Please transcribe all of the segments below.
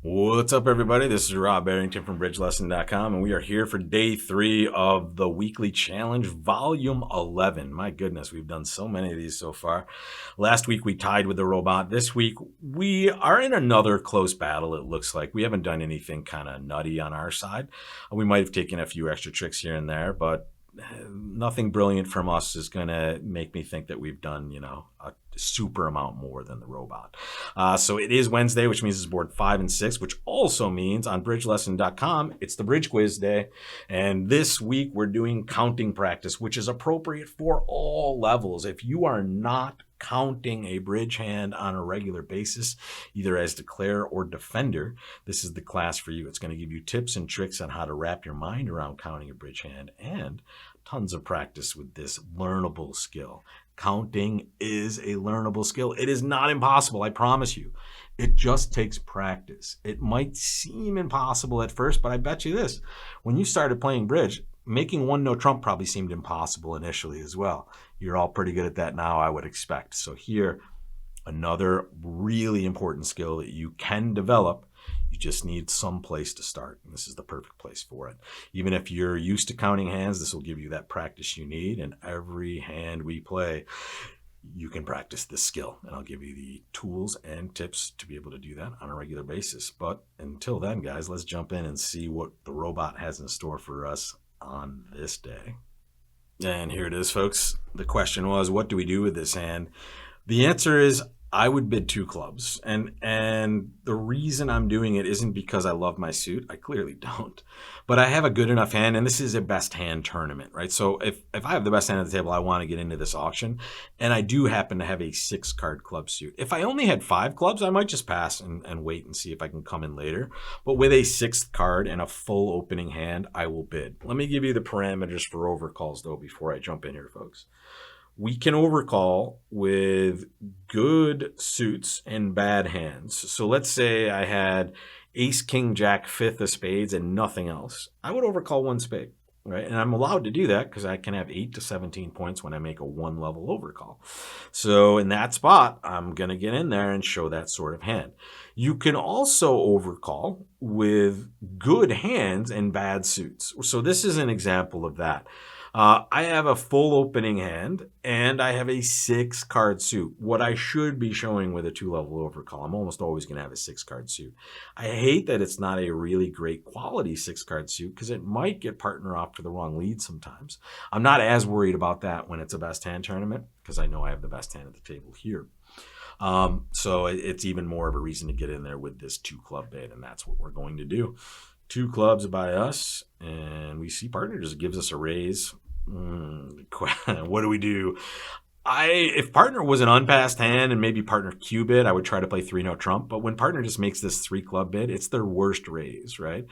What's up, everybody? This is Rob Barrington from BridgeLesson.com, and we are here for day 3 of the weekly challenge, volume 11. My goodness, we've done so many of these so far. Last week we tied with the robot. This week we are in another close battle, it looks like. We haven't done anything kind of nutty on our side. We might have taken a few extra tricks here and there, but nothing brilliant from us is going to make me think that we've done, a super amount more than the robot. So it is Wednesday, which means it's board 5 and 6, which also means on bridgelesson.com, it's the bridge quiz day. And this week we're doing counting practice, which is appropriate for all levels. If you are not counting a bridge hand on a regular basis, either as declarer or defender, this is the class for you. It's going to give you tips and tricks on how to wrap your mind around counting a bridge hand and tons of practice with this learnable skill. Counting is a learnable skill. It is not impossible, I promise you. It just takes practice. It might seem impossible at first, but I bet you this. When you started playing bridge, making one no trump probably seemed impossible initially as well. You're all pretty good at that now, I would expect. So here, another really important skill that you can develop. You just need some place to start, and this is the perfect place for it. Even if you're used to counting hands, this will give you that practice you need, and every hand we play, you can practice this skill, and I'll give you the tools and tips to be able to do that on a regular basis. But until then, guys, let's jump in and see what the robot has in store for us on this day. And here it is, folks. The question was, what do we do with this hand? The answer is, I would bid 2 clubs. And the reason I'm doing it isn't because I love my suit. I clearly don't. But I have a good enough hand, and this is a best hand tournament, right? So if I have the best hand at the table, I want to get into this auction. And I do happen to have a 6-card club suit. If I only had 5 clubs, I might just pass and wait and see if I can come in later. But with a 6th card and a full opening hand, I will bid. Let me give you the parameters for overcalls, though, before I jump in here, folks. We can overcall with good suits and bad hands. So let's say I had ace, king, jack, 5th of spades and nothing else. I would overcall 1 spade, right? And I'm allowed to do that because I can have 8 to 17 points when I make a 1-level overcall. So in that spot, I'm going to get in there and show that sort of hand. You can also overcall with good hands and bad suits. So this is an example of that. I have a full opening hand, and I have a 6-card suit. What I should be showing with a 2-level overcall, I'm almost always going to have a 6-card suit. I hate that it's not a really great quality 6-card suit because it might get partner off to the wrong lead sometimes. I'm not as worried about that when it's a best hand tournament because I know I have the best hand at the table here. So it's even more of a reason to get in there with this 2-club bid, and that's what we're going to do. 2 clubs by us, and we see partner just gives us a raise. What do we do? If partner was an unpassed hand and maybe partner Q bid, I would try to play 3 no trump. But when partner just makes this 3-club bid, it's their worst raise, right?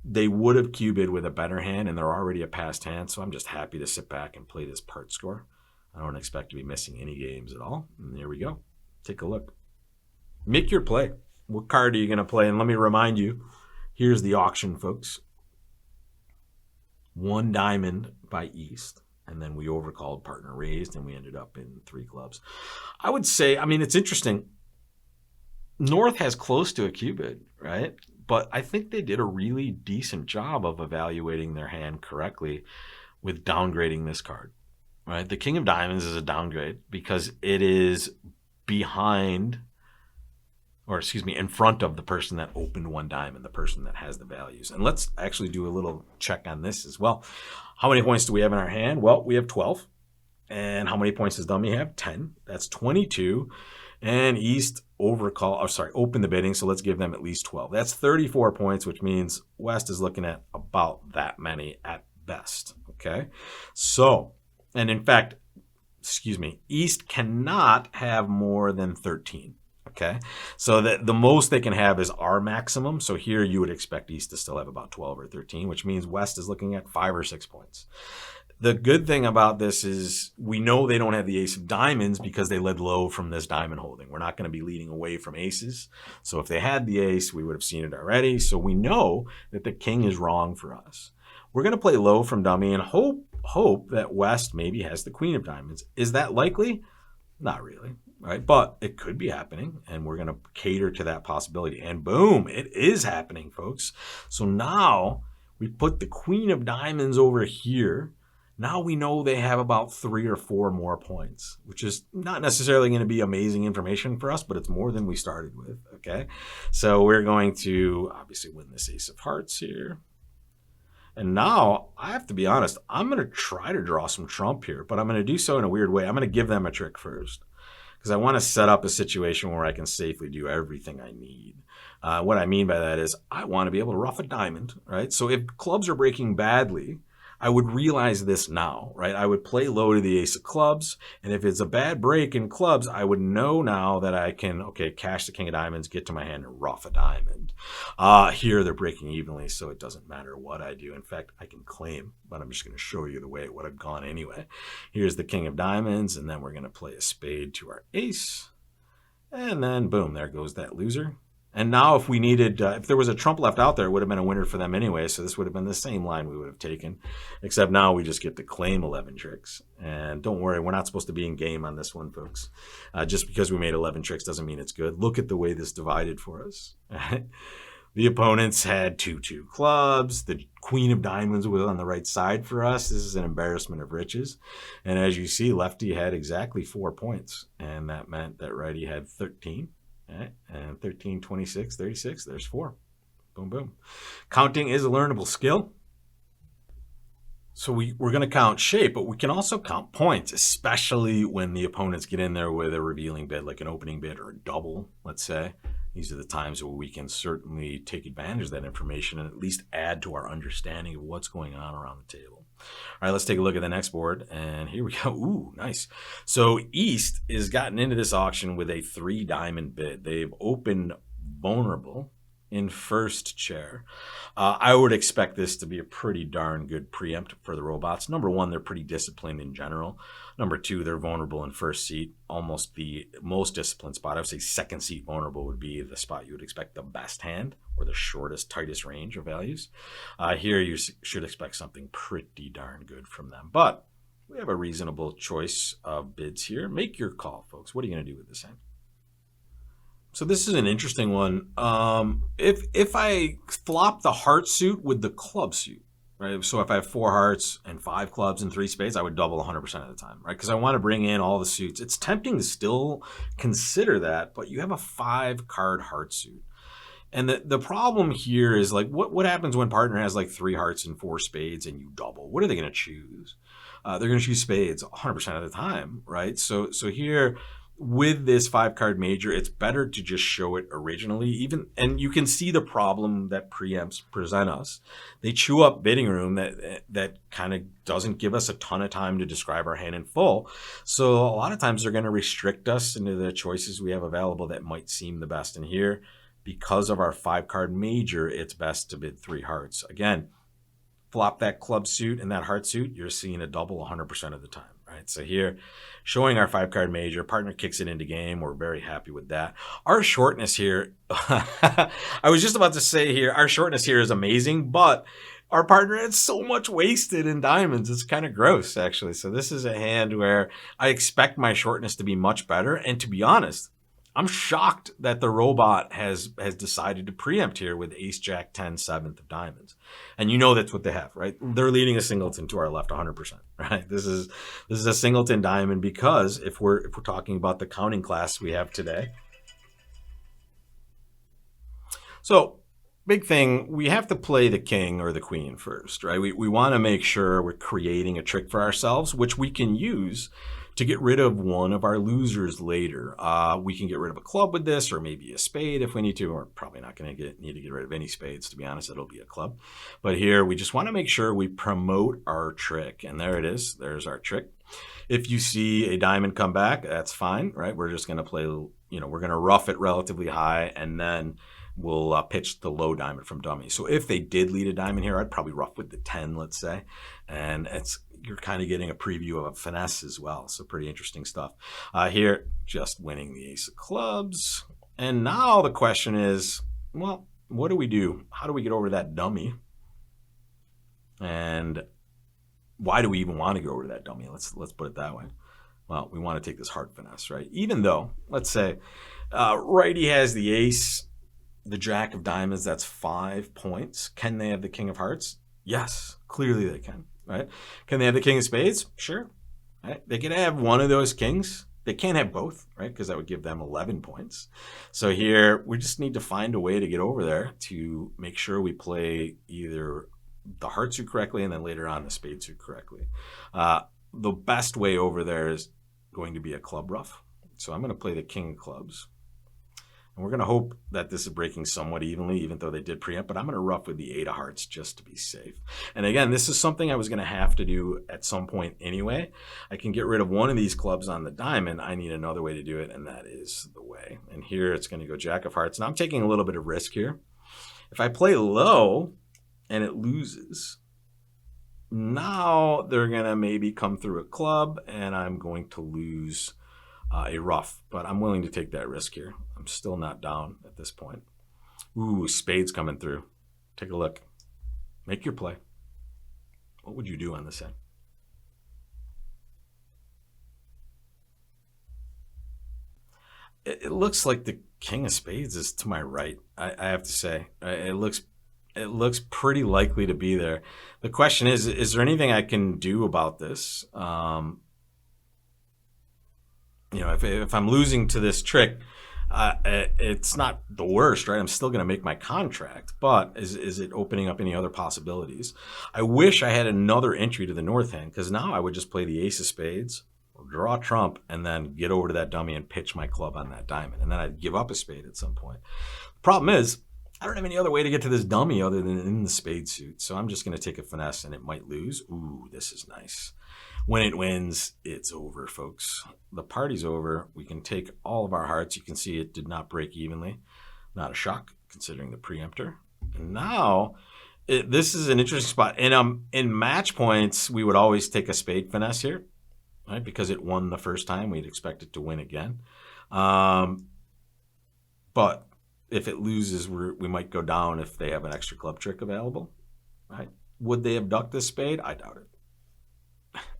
They would have Q bid with a better hand, and they're already a passed hand. So I'm just happy to sit back and play this part score. I don't expect to be missing any games at all. And there we go. Take a look. Make your play. What card are you going to play? And let me remind you, here's the auction, folks. 1 diamond by East, and then we overcalled, partner raised, and we ended up in 3 clubs. I would say, it's interesting. North has close to a Q bid, right? But I think they did a really decent job of evaluating their hand correctly with downgrading this card, right? The King of Diamonds is a downgrade because it is behind, or excuse me, in front of the person that opened 1 diamond, the person that has the values. And let's actually do a little check on this as well. How many points do we have in our hand? Well, we have 12. And how many points does dummy have? 10. That's 22. And East open the bidding, so let's give them at least 12. That's 34 points, which means West is looking at about that many at best, okay? So, and in fact, East cannot have more than 13. Okay, so the most they can have is our maximum. So here you would expect East to still have about 12 or 13, which means West is looking at 5 or 6 points. The good thing about this is we know they don't have the ace of diamonds because they led low from this diamond holding. We're not going to be leading away from aces. So if they had the ace, we would have seen it already. So we know that the king is wrong for us. We're going to play low from dummy and hope that West maybe has the queen of diamonds. Is that likely? Not really. right? But it could be happening, and we're going to cater to that possibility. And boom, it is happening, folks. So now we put the queen of diamonds over here. Now we know they have about 3 or 4 more points, which is not necessarily going to be amazing information for us, but it's more than we started with, okay? So we're going to obviously win this ace of hearts here. And now, I have to be honest, I'm going to try to draw some trump here, but I'm going to do so in a weird way. I'm going to give them a trick first, because I want to set up a situation where I can safely do everything I need. What I mean by that is I want to be able to ruff a diamond, right? So if clubs are breaking badly, I would realize this now, right? I would play low to the ace of clubs, and if it's a bad break in clubs, I would know now that I can, okay, cash the king of diamonds, get to my hand, and ruff a diamond. Here they're breaking evenly, so it doesn't matter what I do. In fact, I can claim, but I'm just going to show you the way it would have gone anyway. Here's the king of diamonds, and then we're going to play a spade to our ace, and then boom, there goes that loser. And now if we needed, if there was a trump left out there, it would have been a winner for them anyway. So this would have been the same line we would have taken, except now we just get to claim 11 tricks. And don't worry, we're not supposed to be in game on this one, folks. Just because we made 11 tricks doesn't mean it's good. Look at the way this divided for us. The opponents had 2 clubs. The queen of diamonds was on the right side for us. This is an embarrassment of riches. And as you see, lefty had exactly 4 points. And that meant that righty had 13. Right? And 13, 26, 36, there's 4. Boom, boom. Counting is a learnable skill. So we're going to count shape, but we can also count points, especially when the opponents get in there with a revealing bid, like an opening bid or a double, let's say. These are the times where we can certainly take advantage of that information and at least add to our understanding of what's going on around the table. All right, let's take a look at the next board, and here we go. Ooh, nice. So East has gotten into this auction with a 3 diamond bid. They've opened vulnerable in first chair. I would expect this to be a pretty darn good preempt for the robots. Number 1, they're pretty disciplined in general. Number 2, they're vulnerable in first seat, almost the most disciplined spot. I would say second seat vulnerable would be the spot you would expect the best hand or the shortest, tightest range of values. Here you should expect something pretty darn good from them. But we have a reasonable choice of bids here. Make your call, folks. What are you going to do with this hand? So this is an interesting one. If I flop the heart suit with the club suit, right? So if I have 4 hearts and 5 clubs and 3 spades, I would double 100% of the time, right? Because I want to bring in all the suits. It's tempting to still consider that, but you have a 5-card heart suit. And the problem here is like, what happens when partner has like 3 hearts and 4 spades and you double? What are they going to choose? They're going to choose spades 100% of the time, right? So here, with this 5-card major, it's better to just show it originally. And you can see the problem that preempts present us. They chew up bidding room that kind of doesn't give us a ton of time to describe our hand in full. So a lot of times they're going to restrict us into the choices we have available that might seem the best. And here, because of our 5-card major, it's best to bid 3 hearts. Again, flop that club suit and that heart suit, you're seeing a double 100% of the time, right? So here, showing our 5-card major, partner kicks it into game. We're very happy with that. Our shortness here, I was just about to say here, our shortness here is amazing, but our partner had so much wasted in diamonds. It's kind of gross, actually. So this is a hand where I expect my shortness to be much better. And to be honest, I'm shocked that the robot has decided to preempt here with ace, jack, 10, 7th of diamonds. And you know that's what they have, right? They're leading a singleton to our left 100%, right? This is a singleton diamond because if we're talking about the counting class we have today. So big thing, we have to play the king or the queen first, right? We want to make sure we're creating a trick for ourselves, which we can use to get rid of one of our losers later. We can get rid of a club with this, or maybe a spade if we need to. We're probably not going to need to get rid of any spades, to be honest. It'll be a club. But here, we just want to make sure we promote our trick. And there it is. There's our trick. If you see a diamond come back, that's fine, right? We're just going to play, we're going to rough it relatively high, and then we'll pitch the low diamond from dummy. So if they did lead a diamond here, I'd probably rough with the 10, let's say. And you're kind of getting a preview of a finesse as well. So pretty interesting stuff. Here, just winning the ace of clubs. And now the question is, well, what do we do? How do we get over that dummy? And why do we even want to go over that dummy? Let's put it that way. Well, we want to take this heart finesse, right? Even though, let's say, righty has the ace, the jack of diamonds, that's 5 points. Can they have the king of hearts? Yes, clearly they can, right? Can they have the king of spades? Sure. Right? They can have one of those kings. They can't have both, right? Because that would give them 11 points. So here, we just need to find a way to get over there to make sure we play either the heart suit correctly and then later on the spade suit correctly. The best way over there is going to be a club ruff. So I'm going to play the king of clubs. And we're going to hope that this is breaking somewhat evenly, even though they did preempt. But I'm going to ruff with the 8 of hearts just to be safe. And again, this is something I was going to have to do at some point anyway. I can get rid of one of these clubs on the diamond. I need another way to do it, and that is the way. And here it's going to go jack of hearts. Now I'm taking a little bit of risk here. If I play low and it loses, now they're going to maybe come through a club, and I'm going to lose a ruff, but I'm willing to take that risk here. I'm still not down at this point. Ooh, spades coming through. Take a look. Make your play. What would you do on this end? It looks like the king of spades is to my right. I have to say, it looks pretty likely to be there. The question is there anything I can do about this? If I'm losing to this trick, it's not the worst, right? I'm still going to make my contract, but is it opening up any other possibilities? I wish I had another entry to the north hand, because now I would just play the ace of spades, draw trump, and then get over to that dummy and pitch my club on that diamond, and then I'd give up a spade at some point. The problem is, I don't have any other way to get to this dummy other than in the spade suit, so I'm just going to take a finesse, and it might lose. Ooh, this is nice. When it wins, it's over, folks. The party's over. We can take all of our hearts. You can see it did not break evenly. Not a shock, considering the preemptor. And now, this is an interesting spot. In match points, we would always take a spade finesse here, right? Because it won the first time, we'd expect it to win again. But if it loses, we might go down if they have an extra club trick available, right? Would they have ducked this spade? I doubt it.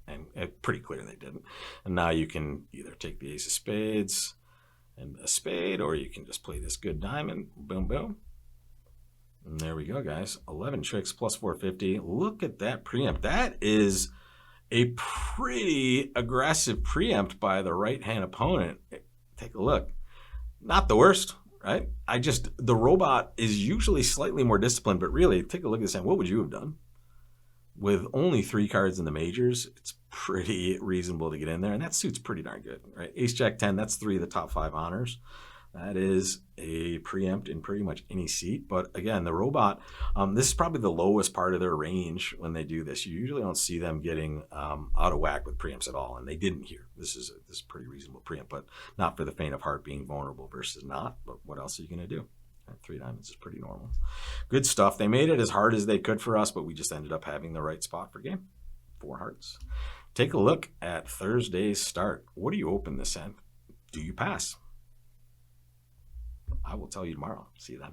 And it's pretty clear they didn't. And now you can either take the ace of spades and a spade, or you can just play this good diamond. Boom, boom. And there we go, guys. 11 tricks plus 450. Look at that preempt. That is a pretty aggressive preempt by the right-hand opponent. Take a look. Not the worst, right? The robot is usually slightly more disciplined, but really, take a look at this hand. What would you have done? With only 3 cards in the majors, it's pretty reasonable to get in there. And that suit's pretty darn good, right? Ace, Jack, 10, that's 3 of the top 5 honors. That is a preempt in pretty much any seat. But again, the robot, this is probably the lowest part of their range when they do this. You usually don't see them getting out of whack with preempts at all. And they didn't here. This is a pretty reasonable preempt, but not for the faint of heart, being vulnerable versus not. But what else are you going to do? 3 diamonds is pretty normal. Good stuff. They made it as hard as they could for us, but we just ended up having the right spot for game. 4 hearts. Take a look at Thursday's start. What do you open this end? Do you pass? I will tell you tomorrow. See you then.